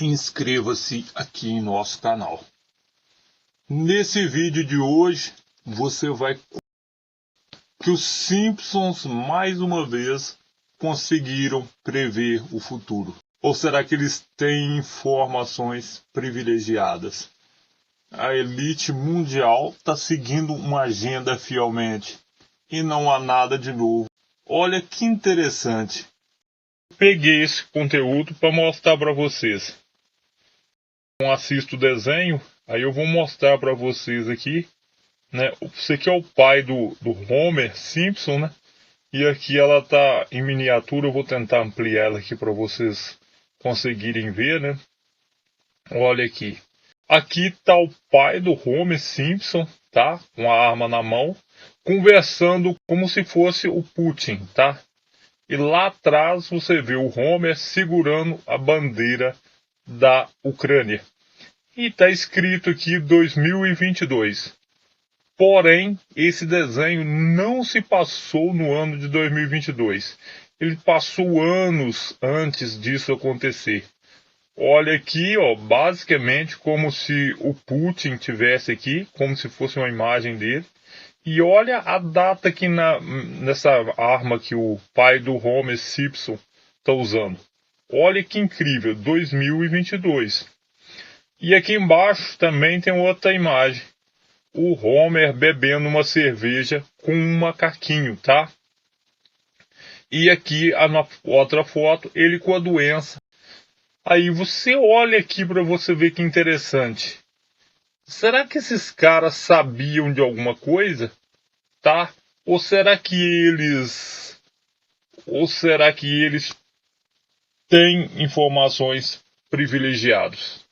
inscreva-se aqui em nosso canal. Nesse vídeo de hoje, você vai que os Simpsons mais uma vez conseguiram prever o futuro. Ou será que eles têm informações privilegiadas? A elite mundial está seguindo uma agenda fielmente e não há nada de novo. Olha que interessante. Peguei esse conteúdo para mostrar para vocês. Não assisto o desenho, aí eu vou mostrar para vocês aqui, né? Esse aqui é o pai do Homer Simpson, né? E aqui ela tá em miniatura, eu vou tentar ampliar ela aqui para vocês conseguirem ver, né? Olha aqui. Aqui tá o pai do Homer Simpson, tá? Com a arma na mão, conversando como se fosse o Putin, tá? E lá atrás você vê o Homer segurando a bandeira da Ucrânia. E está escrito aqui 2022. Porém, esse desenho não se passou no ano de 2022. Ele passou anos antes disso acontecer. Olha aqui, ó, basicamente como se o Putin tivesse aqui, como se fosse uma imagem dele. E olha a data aqui nessa arma que o pai do Homer Simpson está usando. Olha que incrível, 2022. E aqui embaixo também tem outra imagem. O Homer bebendo uma cerveja com um macaquinho, tá? E aqui a outra foto, ele com a doença. Aí você olha aqui para você ver que interessante. Será que esses caras sabiam de alguma coisa? Tá? Ou será que eles têm informações privilegiadas?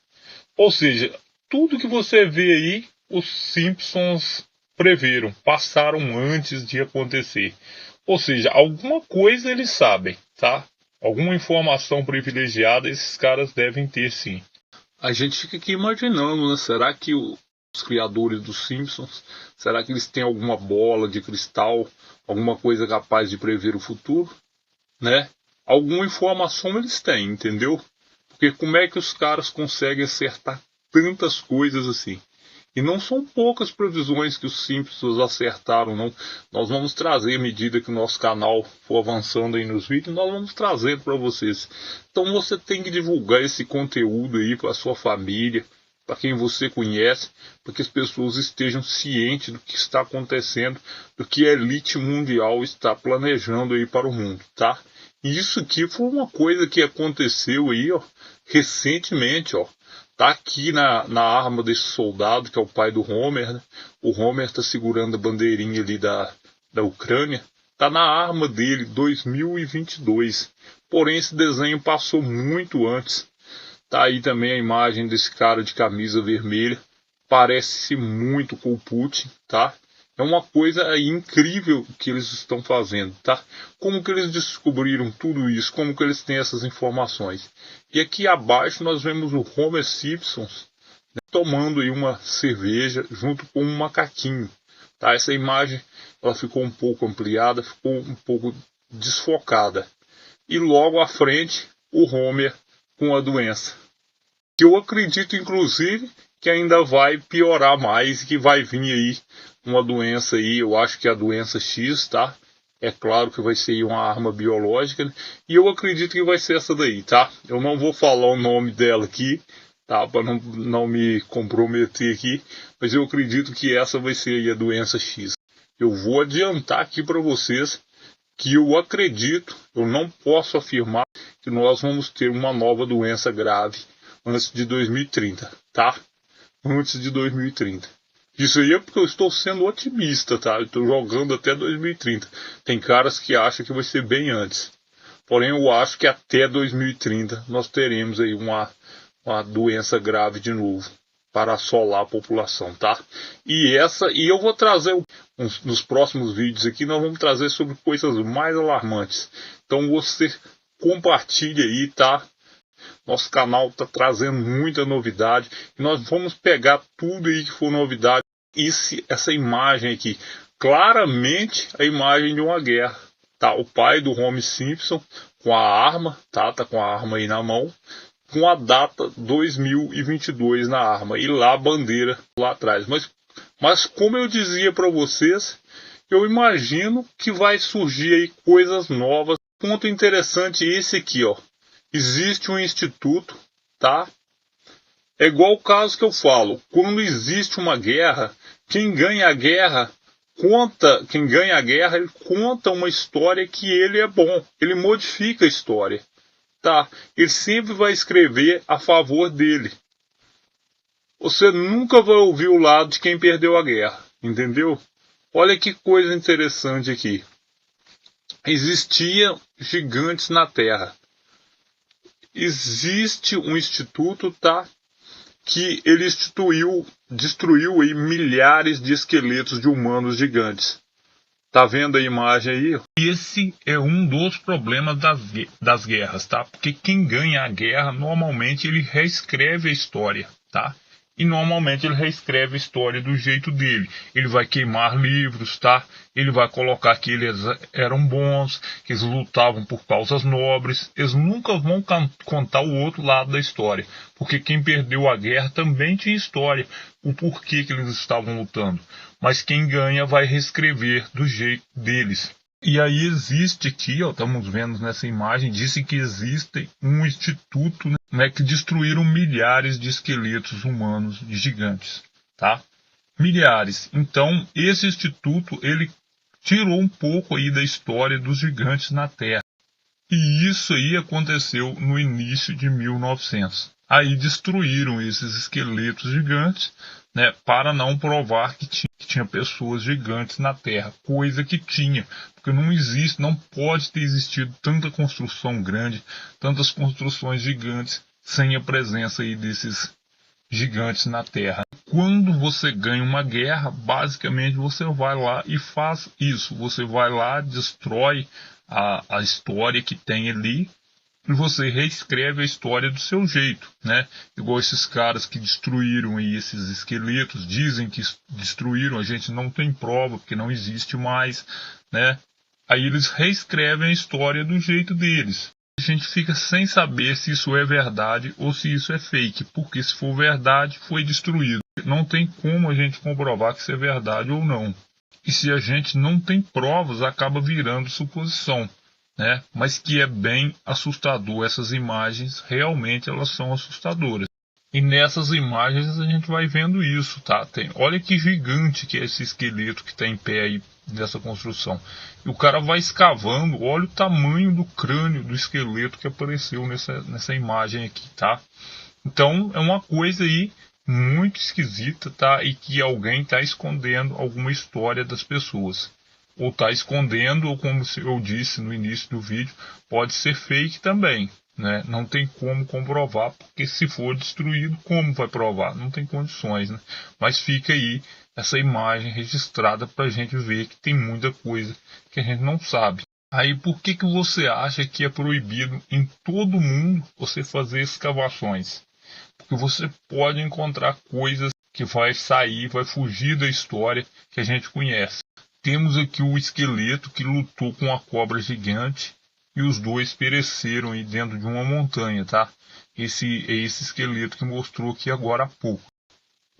Ou seja, tudo que você vê aí, os Simpsons preveram, passaram antes de acontecer. Ou seja, alguma coisa eles sabem, tá? Alguma informação privilegiada esses caras devem ter, sim. A gente fica aqui imaginando, né? Será que os criadores dos Simpsons, será que eles têm alguma bola de cristal, alguma coisa capaz de prever o futuro, né? Alguma informação eles têm, entendeu? Porque como é que os caras conseguem acertar tantas coisas assim? E não são poucas previsões que os Simpsons acertaram, não. Nós vamos trazer, à medida que o nosso canal for avançando aí nos vídeos, nós vamos trazendo para vocês. Então você tem que divulgar esse conteúdo aí para sua família, para quem você conhece, para que as pessoas estejam cientes do que está acontecendo, do que a elite mundial está planejando aí para o mundo, tá? E isso aqui foi uma coisa que aconteceu aí, ó, recentemente, ó. Tá aqui na arma desse soldado, que é o pai do Homer, né? O Homer tá segurando a bandeirinha ali da Ucrânia. Tá na arma dele, 2022. Porém, esse desenho passou muito antes. Tá aí também a imagem desse cara de camisa vermelha. Parece muito com o Putin, tá? É uma coisa incrível que eles estão fazendo, tá? Como que eles descobriram tudo isso? Como que eles têm essas informações? E aqui abaixo nós vemos o Homer Simpson, né, tomando aí uma cerveja junto com um macaquinho, tá? Essa imagem ela ficou um pouco ampliada, ficou um pouco desfocada. E logo à frente o Homer com a doença. Que eu acredito, inclusive, que ainda vai piorar mais e que vai vir aí uma doença aí, eu acho que é a doença X, tá? É claro que vai ser uma arma biológica, né? E eu acredito que vai ser essa daí, tá? Eu não vou falar o nome dela aqui, tá? Para não me comprometer aqui, mas eu acredito que essa vai ser aí a doença X. Eu vou adiantar aqui para vocês que eu acredito, eu não posso afirmar que nós vamos ter uma nova doença grave antes de 2030, tá? Antes de 2030. Isso aí é porque eu estou sendo otimista, tá? Eu estou jogando até 2030. Tem caras que acham que vai ser bem antes. Porém, eu acho que até 2030 nós teremos aí uma doença grave de novo para assolar a população, tá? E eu vou trazer nos próximos vídeos aqui, nós vamos trazer sobre coisas mais alarmantes. Então você compartilha aí, tá? Nosso canal está trazendo muita novidade. E nós vamos pegar tudo aí que for novidade. Essa imagem aqui, claramente a imagem de uma guerra. Tá? O pai do Homer Simpson com a arma, tá com a arma aí na mão. com a data 2022 na arma e lá a bandeira lá atrás. Mas como eu dizia para vocês, eu imagino que vai surgir aí coisas novas. Ponto interessante é esse aqui, ó. Existe um instituto, tá? É igual o caso que eu falo. Quando existe uma guerra, quem ganha a guerra ele conta uma história que ele é bom. Ele modifica a história, tá? Ele sempre vai escrever a favor dele. Você nunca vai ouvir o lado de quem perdeu a guerra, entendeu? Olha que coisa interessante aqui. Existiam gigantes na Terra. Existe um instituto, tá? Que ele destruiu aí milhares de esqueletos de humanos gigantes. Tá vendo a imagem aí? Esse é um dos problemas das guerras, tá? Porque quem ganha a guerra, normalmente ele reescreve a história, tá? E normalmente ele reescreve a história do jeito dele. Ele vai queimar livros, tá? Ele vai colocar que eles eram bons, que eles lutavam por causas nobres. Eles nunca vão contar o outro lado da história. Porque quem perdeu a guerra também tinha história. O porquê que eles estavam lutando. Mas quem ganha vai reescrever do jeito deles. E aí existe aqui, ó, estamos vendo nessa imagem, disse que existe um instituto, né, que destruíram milhares de esqueletos humanos gigantes, tá? Milhares. Então, esse instituto, ele tirou um pouco aí da história dos gigantes na Terra. E isso aí aconteceu no início de 1900. Aí destruíram esses esqueletos gigantes, né, para não provar que tinha pessoas gigantes na Terra, coisa que tinha, porque não pode ter existido tanta construção grande, tantas construções gigantes, sem a presença aí desses gigantes na Terra. Quando você ganha uma guerra, basicamente você vai lá e faz isso, você vai lá, destrói a história que tem ali, e você reescreve a história do seu jeito, né? Igual esses caras que destruíram aí esses esqueletos, dizem que destruíram, a gente não tem prova, porque não existe mais, né? Aí eles reescrevem a história do jeito deles. A gente fica sem saber se isso é verdade ou se isso é fake, porque se for verdade, foi destruído. Não tem como a gente comprovar que isso é verdade ou não. E se a gente não tem provas, acaba virando suposição, né? Mas que é bem assustador. Essas imagens, realmente elas são assustadoras. E nessas imagens a gente vai vendo isso, tá? Olha que gigante que é esse esqueleto que está em pé aí dessa construção. E o cara vai escavando, olha o tamanho do crânio do esqueleto que apareceu nessa imagem aqui, tá? Então é uma coisa aí muito esquisita, tá? E que alguém está escondendo alguma história das pessoas. Ou está escondendo, ou como eu disse no início do vídeo, pode ser fake também, né? Não tem como comprovar, porque se for destruído, como vai provar? Não tem condições, né? Mas fica aí essa imagem registrada para a gente ver que tem muita coisa que a gente não sabe. Aí por que você acha que é proibido em todo mundo você fazer escavações? Porque você pode encontrar coisas que vai fugir da história que a gente conhece. Temos aqui o esqueleto que lutou com a cobra gigante e os dois pereceram aí dentro de uma montanha, tá? Esse esqueleto que mostrou aqui agora há pouco.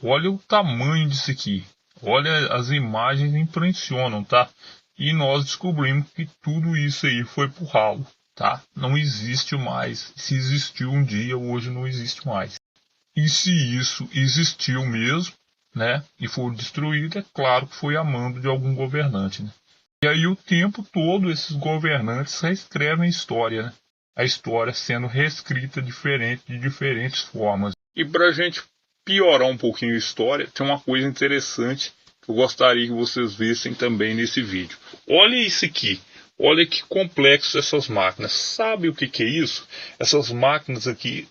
Olha o tamanho disso aqui. Olha, as imagens impressionam, tá? E nós descobrimos que tudo isso aí foi pro ralo, tá? Não existe mais. Se existiu um dia, hoje não existe mais. E se isso existiu mesmo, né, e for destruído, é claro que foi a mando de algum governante, né? E aí o tempo todo esses governantes reescrevem a história, né? A história sendo reescrita de diferentes formas. E para a gente piorar um pouquinho a história, tem uma coisa interessante que eu gostaria que vocês vissem também nesse vídeo. Olha isso aqui. Olha que complexo essas máquinas. Sabe o que é isso? Essas máquinas aqui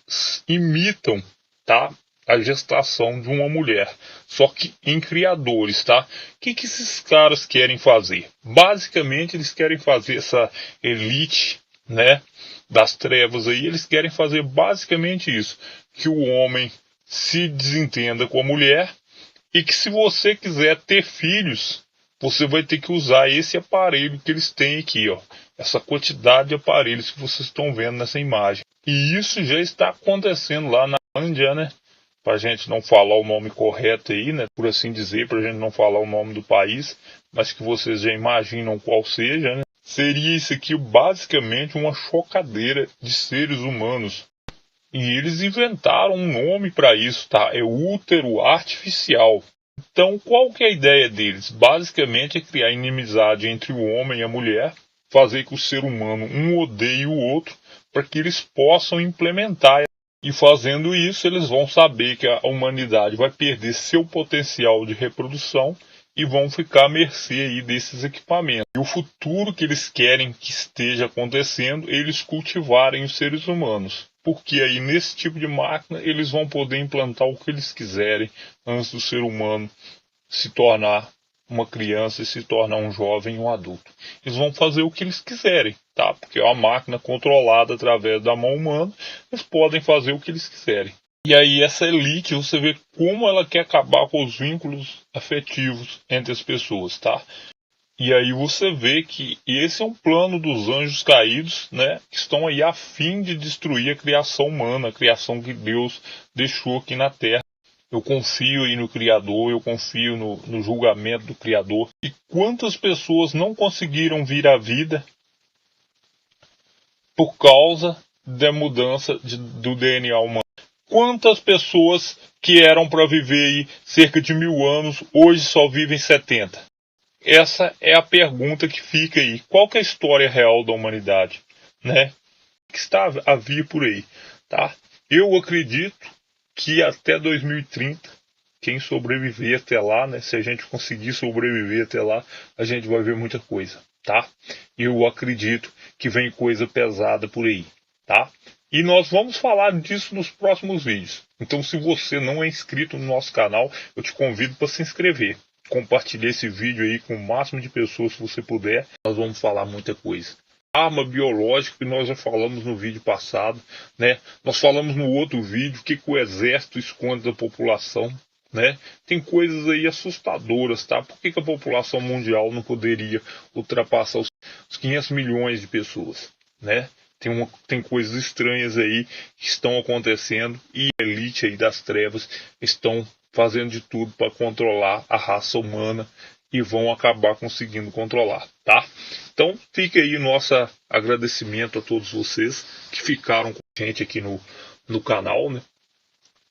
imitam, tá, a gestação de uma mulher, só que em criadores, tá? O que esses caras querem fazer? Basicamente eles querem fazer essa elite, né, das trevas aí, eles querem fazer basicamente isso, que o homem se desentenda com a mulher e que se você quiser ter filhos, você vai ter que usar esse aparelho que eles têm aqui, ó. Essa quantidade de aparelhos que vocês estão vendo nessa imagem. E isso já está acontecendo lá na Índia, né? Para a gente não falar o nome correto aí, né? Por assim dizer, para a gente não falar o nome do país, mas que vocês já imaginam qual seja, né? Seria isso aqui basicamente uma chocadeira de seres humanos. E eles inventaram um nome para isso, tá? É útero artificial. Então, qual que é a ideia deles? Basicamente é criar inimizade entre o homem e a mulher, fazer que o ser humano um odeie o outro, para que eles possam implementar. E fazendo isso, eles vão saber que a humanidade vai perder seu potencial de reprodução e vão ficar à mercê aí desses equipamentos. E o futuro que eles querem que esteja acontecendo, eles cultivarem os seres humanos. Porque aí nesse tipo de máquina eles vão poder implantar o que eles quiserem antes do ser humano se tornar uma criança e se tornar um jovem, um adulto. Eles vão fazer o que eles quiserem, tá? Porque é uma máquina controlada através da mão humana, eles podem fazer o que eles quiserem. E aí essa elite, você vê como ela quer acabar com os vínculos afetivos entre as pessoas, tá? E aí você vê que esse é um plano dos anjos caídos, né? Que estão aí a fim de destruir a criação humana, a criação que Deus deixou aqui na Terra. Eu confio aí no Criador, eu confio no julgamento do Criador. E quantas pessoas não conseguiram vir à vida por causa da mudança do DNA humano? Quantas pessoas que eram para viver aí cerca de 1000 anos, hoje só vivem 70? Essa é a pergunta que fica aí. Qual que é a história real da humanidade, né? O que está a vir por aí, tá? Eu acredito que até 2030, quem sobreviver até lá, né? Se a gente conseguir sobreviver até lá, a gente vai ver muita coisa, tá? Eu acredito que vem coisa pesada por aí, tá? E nós vamos falar disso nos próximos vídeos. Então, se você não é inscrito no nosso canal, eu te convido para se inscrever. Compartilhe esse vídeo aí com o máximo de pessoas que você puder. Nós vamos falar muita coisa. Arma biológica que nós já falamos no vídeo passado, né? Nós falamos no outro vídeo o que o exército esconde da população, né? Tem coisas aí assustadoras, tá? Por que a população mundial não poderia ultrapassar os 500 milhões de pessoas, né? Tem coisas estranhas aí que estão acontecendo e a elite aí das trevas estão fazendo de tudo para controlar a raça humana e vão acabar conseguindo controlar, tá? Então fica aí nosso agradecimento a todos vocês que ficaram com a gente aqui no canal, né?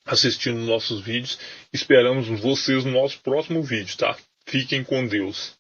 Assistindo nossos vídeos. Esperamos vocês no nosso próximo vídeo, tá? Fiquem com Deus.